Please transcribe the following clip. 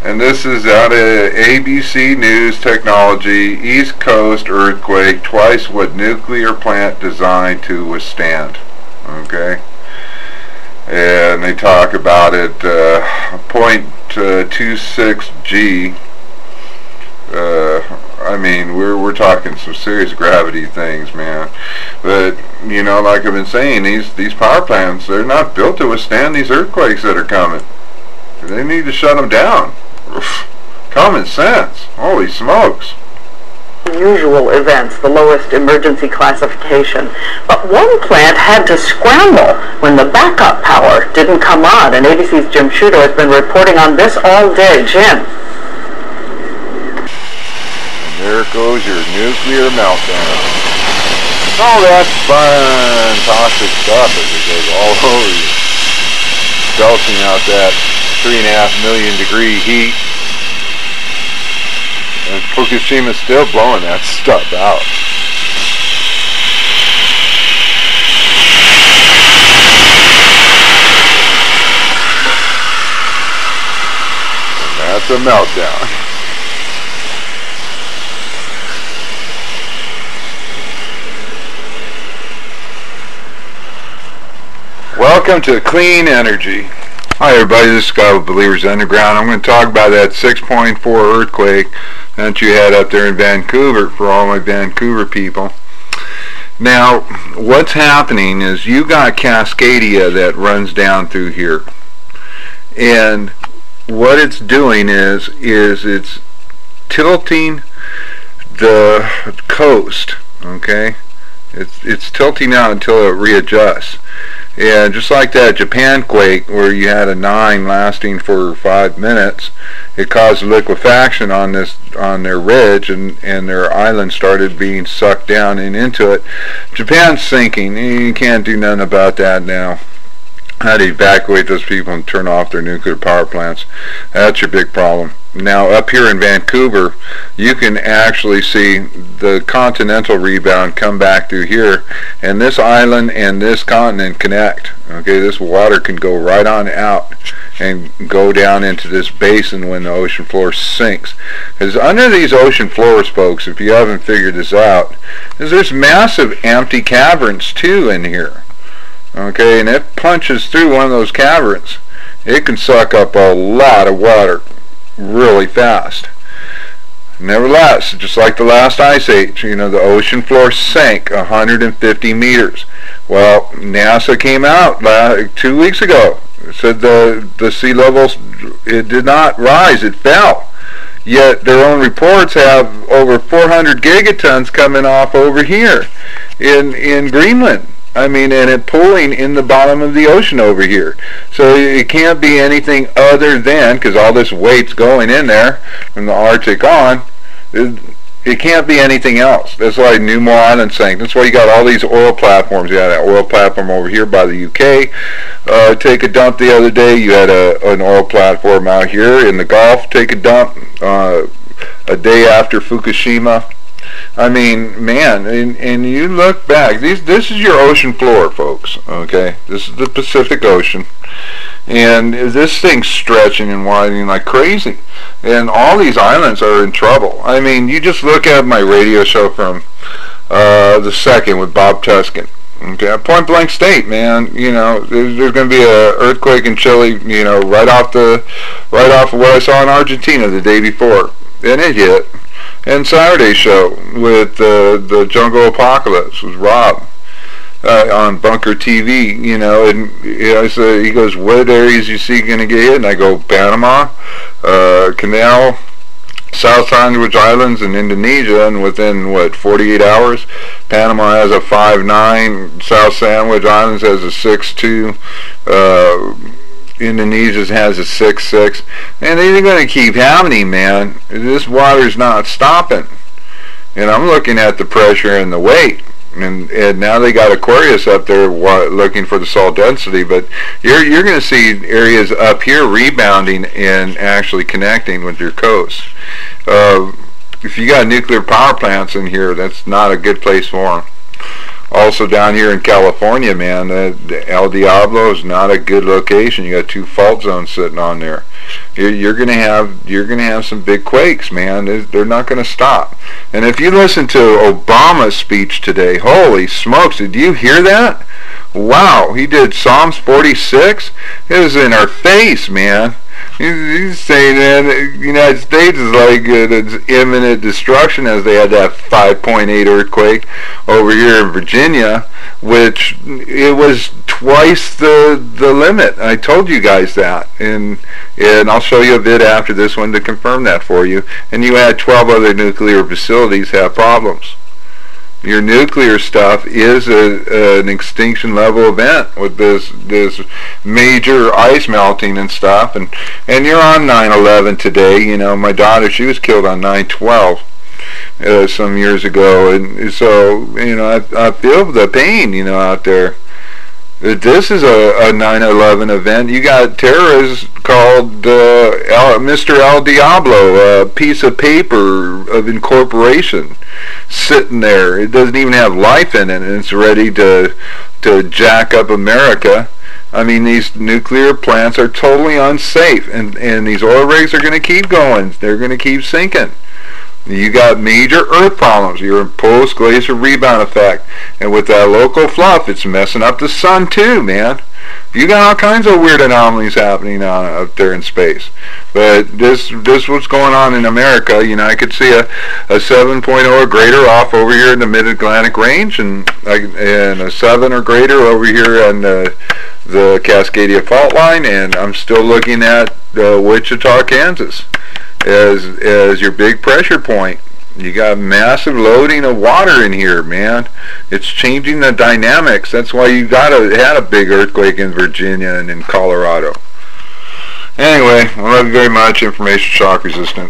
And this is out of ABC News Technology. East Coast earthquake, twice what nuclear plant designed to withstand. Okay, and they talk about it 0.26 G. I mean, we're talking some serious gravity things, man. But you know, like I've been saying, these power plants, they're not built to withstand these earthquakes that are coming. They need to shut them down. Common sense. Holy smokes. Unusual events, the lowest emergency classification. But one plant had to scramble when the backup power didn't come on, and ABC's Jim Sciutto has been reporting on this all day. Jim. There goes your nuclear meltdown. Oh, that's fun, toxic stuff as it goes all over you. Belching out that 3.5 million degree heat. And Fukushima's still blowing that stuff out. And that's a meltdown. Welcome to Clean Energy. Hi everybody, this is Scott with Believers Underground. I'm going to talk about that 6.4 earthquake that you had up there in Vancouver for all my Vancouver people. Now, what's happening is you got Cascadia that runs down through here. And what it's doing is it's tilting the coast, okay? It's tilting out until it readjusts. And just like that Japan quake where you had a 9 lasting for 5 minutes, it caused liquefaction on their ridge, and their island started being sucked down and into it. Japan's sinking. You can't do nothing about that now. How to evacuate those people and turn off their nuclear power plants. That's your big problem. Now up here in Vancouver, you can actually see the continental rebound come back through here, and this island and this continent connect. Okay, this water can go right on out and go down into this basin when the ocean floor sinks. Because under these ocean floors, folks, if you haven't figured this out, is there's massive empty caverns too in here. Okay, and it punches through one of those caverns. It can suck up a lot of water really fast. Nevertheless, just like the last ice age, you know, the ocean floor sank 150 meters. Well, NASA came out 2 weeks ago. It said the sea levels, it did not rise, it fell. Yet their own reports have over 400 gigatons coming off over here in Greenland. I mean, and it pulling in the bottom of the ocean over here. So it can't be anything other than, because all this weight's going in there from the Arctic on, it can't be anything else. That's why Newmore Island sank. That's why you got all these oil platforms. You had an oil platform over here by the UK. Take a dump the other day. You had an oil platform out here in the Gulf. Take a dump a day after Fukushima. I mean, man, and you look back, this is your ocean floor, folks, okay? This is the Pacific Ocean, and this thing's stretching and widening like crazy, and all these islands are in trouble. I mean, you just look at my radio show from the 2nd with Bob Tuskin. Okay, point blank state, man. You know, there's going to be a earthquake in Chile, you know, right off of what I saw in Argentina the day before, and it hit. And Saturday's show with the Jungle Apocalypse was Rob on Bunker TV, you know, and so he goes, what areas you see going to get hit? And I go, Panama, Canal, South Sandwich Islands, and Indonesia. And within, 48 hours, Panama has a 5.9, South Sandwich Islands has a 6.2, Indonesia has a 6.6, and they're going to keep happening, man. This water's not stopping. And I'm looking at the pressure and the weight, and now they got Aquarius up there looking for the salt density, but you're going to see areas up here rebounding and actually connecting with your coast. If you got nuclear power plants in here, that's not a good place for them. Also down here in California, man, El Diablo is not a good location. You got 2 fault zones sitting on there. You're gonna have some big quakes, man. They're not gonna stop. And if you listen to Obama's speech today, holy smokes, did you hear that? Wow, he did Psalms 46. It was in our face, man. He's saying that the United States is like it's imminent destruction, as they had that 5.8 earthquake over here in Virginia, which it was twice the limit. I told you guys that, and I'll show you a bit after this one to confirm that for you. And you had 12 other nuclear facilities have problems. Your nuclear stuff is an extinction level event with this major ice melting and stuff, and you're on 9/11 today. You know, my daughter, she was killed on 9/12 some years ago, and so you know I feel the pain, you know, out there. This is a 9/11 event. You got terrorists called Mr. El Diablo, a piece of paper of incorporation sitting there. It doesn't even have life in it, and it's ready to jack up America. I mean, these nuclear plants are totally unsafe, and these oil rigs are going to keep going. They're going to keep sinking. You got major earth problems. You're in post-glacier rebound effect. And with that local fluff, it's messing up the sun too, man. You got all kinds of weird anomalies happening up there in space. But this what's going on in America. You know, I could see a 7.0 or greater off over here in the mid-Atlantic range, and a 7 or greater over here on the Cascadia fault line, and I'm still looking at Wichita, Kansas as your big pressure point. You got massive loading of water in here, man. It's changing the dynamics. That's why you had a big earthquake in Virginia and in Colorado. Anyway, I love you very much. Information shock resistant.